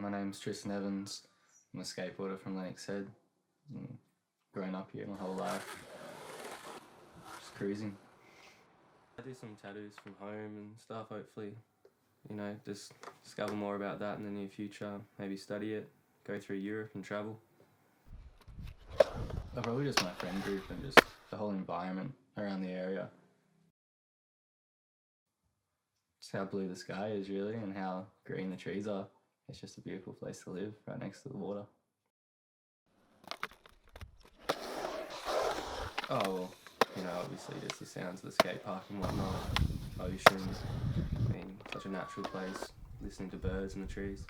My name's Tristan. I'm a skateboarder from Lennox Head. Grown up here my whole life. Just cruising. I do some tattoos from home and stuff, hopefully. Just discover more about that in the near future. Maybe study it, go through Europe and travel. Probably just my friend group and just the whole environment around the area. Just how blue the sky is really and how green the trees are. It's just a beautiful place to live, right next to the water. Oh well, obviously just the sounds of the skate park and whatnot, oceans, such a natural place, listening to birds in the trees.